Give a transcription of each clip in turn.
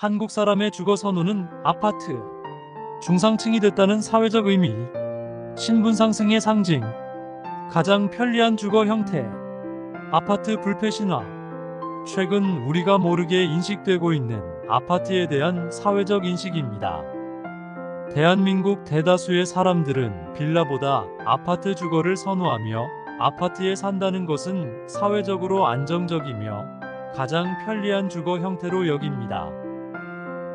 한국 사람의 주거 선호는 아파트. 중상층이 됐다는 사회적 의미. 신분 상승의 상징. 가장 편리한 주거 형태. 아파트 불패신화. 최근 우리가 모르게 인식되고 있는 아파트에 대한 사회적 인식입니다. 대한민국 대다수의 사람들은 빌라보다 아파트 주거를 선호하며 아파트에 산다는 것은 사회적으로 안정적이며 가장 편리한 주거 형태로 여깁니다.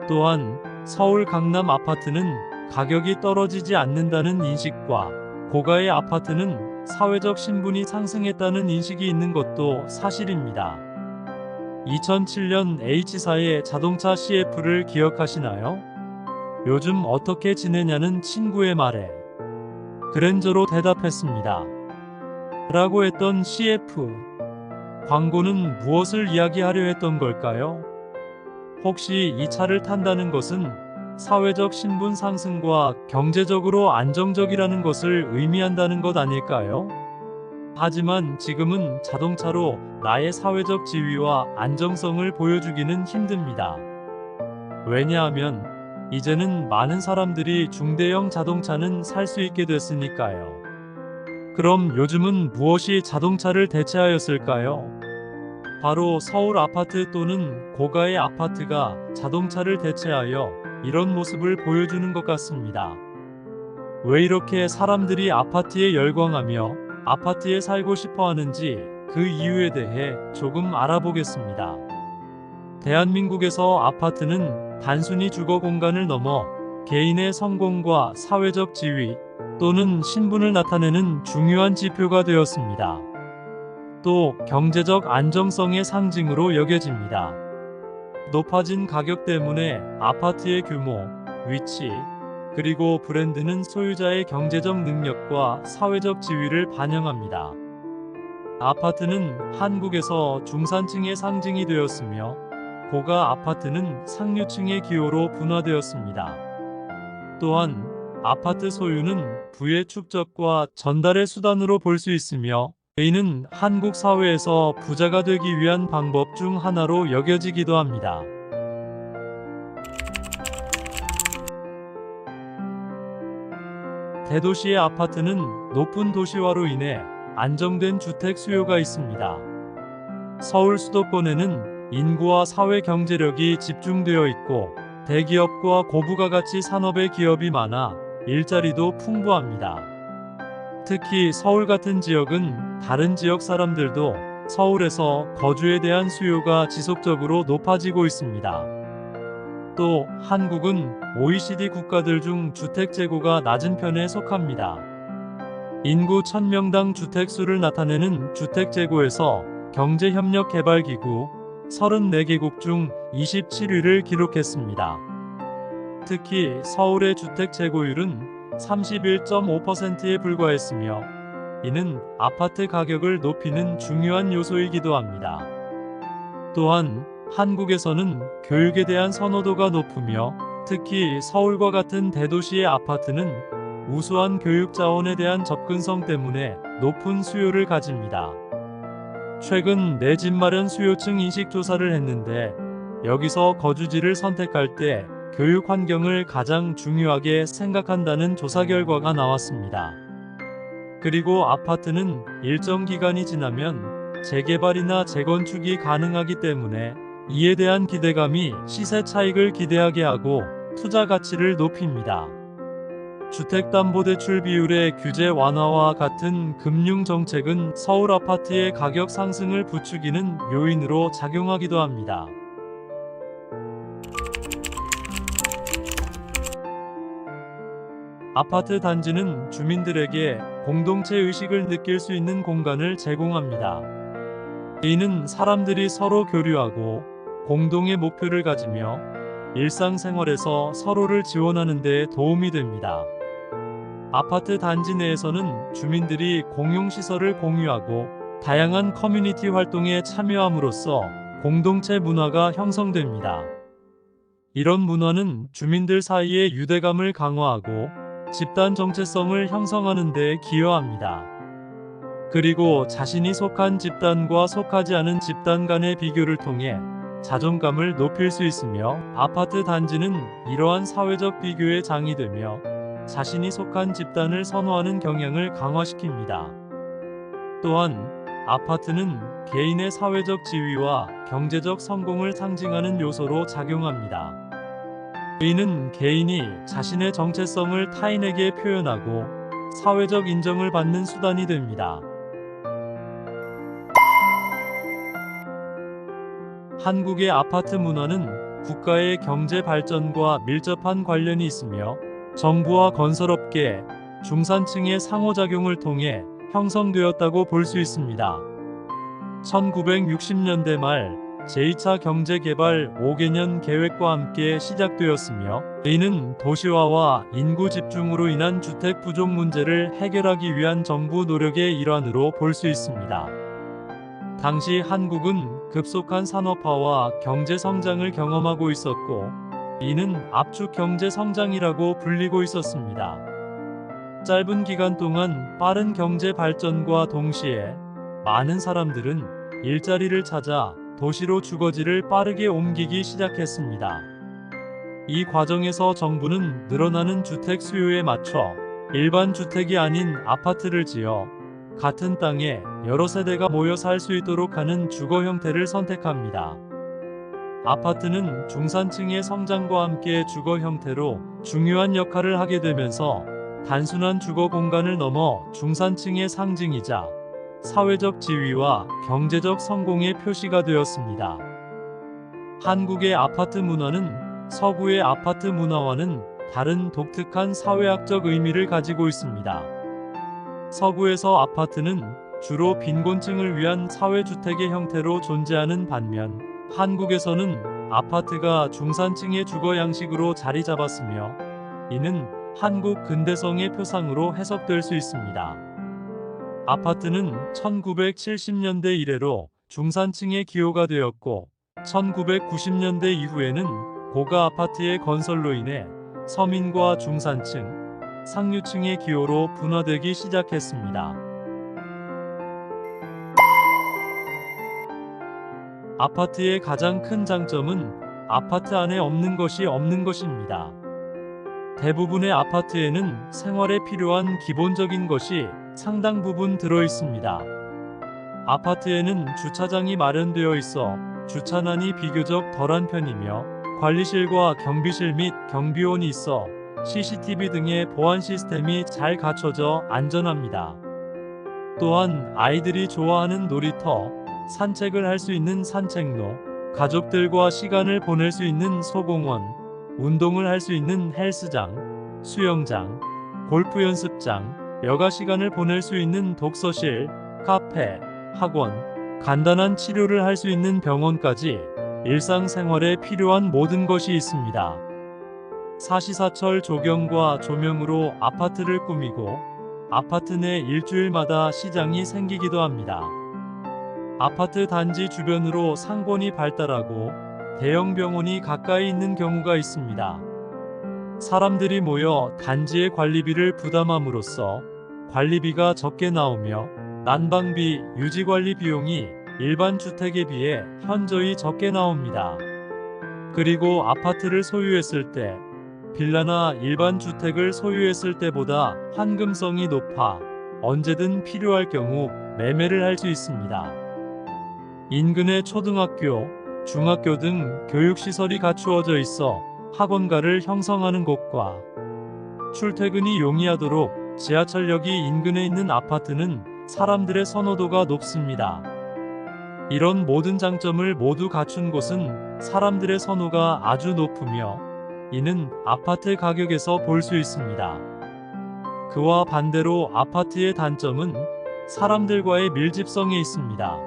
또한 서울 강남 아파트는 가격이 떨어지지 않는다는 인식과 고가의 아파트는 사회적 신분이 상승했다는 인식이 있는 것도 사실입니다. 2007년 H사의 자동차 CF를 기억하시나요? 요즘 어떻게 지내냐는 친구의 말에 그랜저로 대답했습니다. 라고 했던 CF. 광고는 무엇을 이야기하려 했던 걸까요? 혹시 이 차를 탄다는 것은 사회적 신분 상승과 경제적으로 안정적이라는 것을 의미한다는 것 아닐까요? 하지만 지금은 자동차로 나의 사회적 지위와 안정성을 보여주기는 힘듭니다. 왜냐하면 이제는 많은 사람들이 중대형 자동차는 살 수 있게 됐으니까요. 그럼 요즘은 무엇이 자동차를 대체하였을까요? 바로 서울 아파트 또는 고가의 아파트가 자동차를 대체하여 이런 모습을 보여주는 것 같습니다. 왜 이렇게 사람들이 아파트에 열광하며 아파트에 살고 싶어 하는지 그 이유에 대해 조금 알아보겠습니다. 대한민국에서 아파트는 단순히 주거 공간을 넘어 개인의 성공과 사회적 지위 또는 신분을 나타내는 중요한 지표가 되었습니다. 또 경제적 안정성의 상징으로 여겨집니다. 높아진 가격 때문에 아파트의 규모, 위치, 그리고 브랜드는 소유자의 경제적 능력과 사회적 지위를 반영합니다. 아파트는 한국에서 중산층의 상징이 되었으며 고가 아파트는 상류층의 기호로 분화되었습니다. 또한 아파트 소유는 부의 축적과 전달의 수단으로 볼 수 있으며 이는 한국 사회에서 부자가 되기 위한 방법 중 하나로 여겨지기도 합니다. 대도시의 아파트는 높은 도시화로 인해 안정된 주택 수요가 있습니다. 서울 수도권에는 인구와 사회 경제력이 집중되어 있고 대기업과 고부가가치 산업의 기업이 많아 일자리도 풍부합니다. 특히 서울 같은 지역은 다른 지역 사람들도 서울에서 거주에 대한 수요가 지속적으로 높아지고 있습니다. 또 한국은 OECD 국가들 중 주택 재고가 낮은 편에 속합니다. 인구 1000명당 주택 수를 나타내는 주택 재고에서 경제협력개발기구 34개국 중 27위를 기록했습니다. 특히 서울의 주택 재고율은 31.5%에 불과했으며 이는 아파트 가격을 높이는 중요한 요소이기도 합니다. 또한 한국에서는 교육에 대한 선호도가 높으며 특히 서울과 같은 대도시의 아파트는 우수한 교육 자원에 대한 접근성 때문에 높은 수요를 가집니다. 최근 내 집 마련 수요층 인식 조사를 했는데 여기서 거주지를 선택할 때 교육 환경을 가장 중요하게 생각한다는 조사 결과가 나왔습니다. 그리고 아파트는 일정 기간이 지나면 재개발이나 재건축이 가능하기 때문에 이에 대한 기대감이 시세 차익을 기대하게 하고 투자 가치를 높입니다. 주택담보대출 비율의 규제 완화와 같은 금융 정책은 서울 아파트의 가격 상승을 부추기는 요인으로 작용하기도 합니다. 아파트 단지는 주민들에게 공동체 의식을 느낄 수 있는 공간을 제공합니다. 이는 사람들이 서로 교류하고 공동의 목표를 가지며 일상생활에서 서로를 지원하는 데 도움이 됩니다. 아파트 단지 내에서는 주민들이 공용시설을 공유하고 다양한 커뮤니티 활동에 참여함으로써 공동체 문화가 형성됩니다. 이런 문화는 주민들 사이의 유대감을 강화하고 집단 정체성을 형성하는 데 기여합니다. 그리고 자신이 속한 집단과 속하지 않은 집단 간의 비교를 통해 자존감을 높일 수 있으며 아파트 단지는 이러한 사회적 비교의 장이 되며 자신이 속한 집단을 선호하는 경향을 강화시킵니다. 또한 아파트는 개인의 사회적 지위와 경제적 성공을 상징하는 요소로 작용합니다. 이는 개인이 자신의 정체성을 타인에게 표현하고 사회적 인정을 받는 수단이 됩니다. 한국의 아파트 문화는 국가의 경제 발전과 밀접한 관련이 있으며 정부와 건설업계, 중산층의 상호작용을 통해 형성되었다고 볼 수 있습니다. 1960년대 말 제2차 경제개발 5개년 계획과 함께 시작되었으며 이는 도시화와 인구 집중으로 인한 주택 부족 문제를 해결하기 위한 정부 노력의 일환으로 볼 수 있습니다. 당시 한국은 급속한 산업화와 경제 성장을 경험하고 있었고 이는 압축 경제 성장이라고 불리고 있었습니다. 짧은 기간 동안 빠른 경제 발전과 동시에 많은 사람들은 일자리를 찾아 도시로 주거지를 빠르게 옮기기 시작했습니다. 이 과정에서 정부는 늘어나는 주택 수요에 맞춰 일반 주택이 아닌 아파트를 지어 같은 땅에 여러 세대가 모여 살 수 있도록 하는 주거 형태를 선택합니다. 아파트는 중산층의 성장과 함께 주거 형태로 중요한 역할을 하게 되면서 단순한 주거 공간을 넘어 중산층의 상징이자 사회적 지위와 경제적 성공의 표시가 되었습니다. 한국의 아파트 문화는 서구의 아파트 문화와는 다른 독특한 사회학적 의미를 가지고 있습니다. 서구에서 아파트는 주로 빈곤층을 위한 사회주택의 형태로 존재하는 반면 한국에서는 아파트가 중산층의 주거 양식으로 자리 잡았으며 이는 한국 근대성의 표상으로 해석될 수 있습니다. 아파트는 1970년대 이래로 중산층의 기호가 되었고 1990년대 이후에는 고가 아파트의 건설로 인해 서민과 중산층, 상류층의 기호로 분화되기 시작했습니다. 아파트의 가장 큰 장점은 아파트 안에 없는 것이 없는 것입니다. 대부분의 아파트에는 생활에 필요한 기본적인 것이 상당 부분 들어 있습니다. 아파트에는 주차장이 마련되어 있어 주차난이 비교적 덜한 편이며 관리실과 경비실 및 경비원이 있어 CCTV 등의 보안 시스템이 잘 갖춰져 안전합니다. 또한 아이들이 좋아하는 놀이터, 산책을 할 수 있는 산책로, 가족들과 시간을 보낼 수 있는 소공원, 운동을 할 수 있는 헬스장, 수영장, 골프 연습장, 여가 시간을 보낼 수 있는 독서실, 카페, 학원, 간단한 치료를 할 수 있는 병원까지 일상생활에 필요한 모든 것이 있습니다. 사시사철 조경과 조명으로 아파트를 꾸미고 아파트 내 일주일마다 시장이 생기기도 합니다. 아파트 단지 주변으로 상권이 발달하고 대형 병원이 가까이 있는 경우가 있습니다. 사람들이 모여 단지의 관리비를 부담함으로써 관리비가 적게 나오며 난방비, 유지관리 비용이 일반 주택에 비해 현저히 적게 나옵니다. 그리고 아파트를 소유했을 때 빌라나 일반 주택을 소유했을 때보다 환금성이 높아 언제든 필요할 경우 매매를 할 수 있습니다. 인근에 초등학교, 중학교 등 교육시설이 갖추어져 있어 학원가를 형성하는 곳과 출퇴근이 용이하도록 지하철역이 인근에 있는 아파트는 사람들의 선호도가 높습니다. 이런 모든 장점을 모두 갖춘 곳은 사람들의 선호가 아주 높으며 이는 아파트 가격에서 볼 수 있습니다. 그와 반대로 아파트의 단점은 사람들과의 밀집성에 있습니다.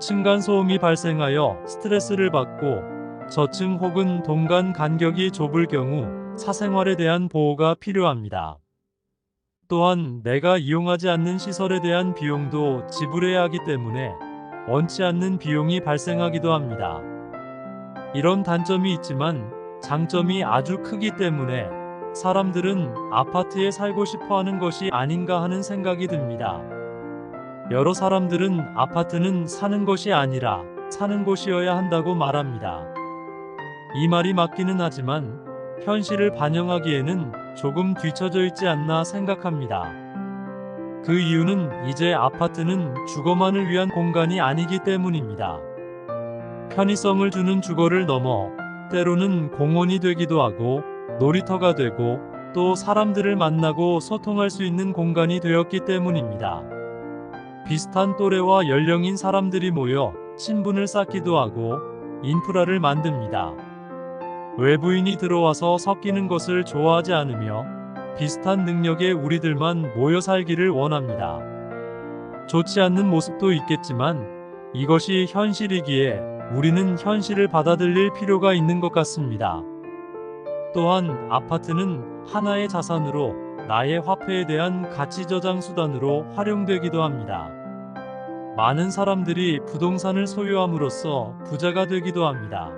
층간소음이 발생하여 스트레스를 받고 저층 혹은 동간 간격이 좁을 경우 사생활에 대한 보호가 필요합니다. 또한 내가 이용하지 않는 시설에 대한 비용도 지불해야 하기 때문에 원치 않는 비용이 발생하기도 합니다. 이런 단점이 있지만 장점이 아주 크기 때문에 사람들은 아파트에 살고 싶어 하는 것이 아닌가 하는 생각이 듭니다. 여러 사람들은 아파트는 사는 것이 아니라 사는 곳이어야 한다고 말합니다. 이 말이 맞기는 하지만 현실을 반영하기에는 조금 뒤처져 있지 않나 생각합니다. 그 이유는 이제 아파트는 주거만을 위한 공간이 아니기 때문입니다. 편의성을 주는 주거를 넘어 때로는 공원이 되기도 하고 놀이터가 되고 또 사람들을 만나고 소통할 수 있는 공간이 되었기 때문입니다. 비슷한 또래와 연령인 사람들이 모여 친분을 쌓기도 하고 인프라를 만듭니다. 외부인이 들어와서 섞이는 것을 좋아하지 않으며 비슷한 능력의 우리들만 모여 살기를 원합니다. 좋지 않는 모습도 있겠지만 이것이 현실이기에 우리는 현실을 받아들일 필요가 있는 것 같습니다. 또한 아파트는 하나의 자산으로 나의 화폐에 대한 가치 저장 수단으로 활용되기도 합니다. 많은 사람들이 부동산을 소유함으로써 부자가 되기도 합니다.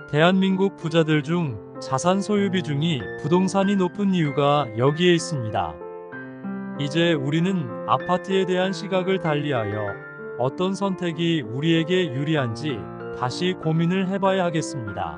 대한민국 부자들 중 자산 소유 비중이 부동산이 높은 이유가 여기에 있습니다. 이제 우리는 아파트에 대한 시각을 달리하여 어떤 선택이 우리에게 유리한지 다시 고민을 해봐야 하겠습니다.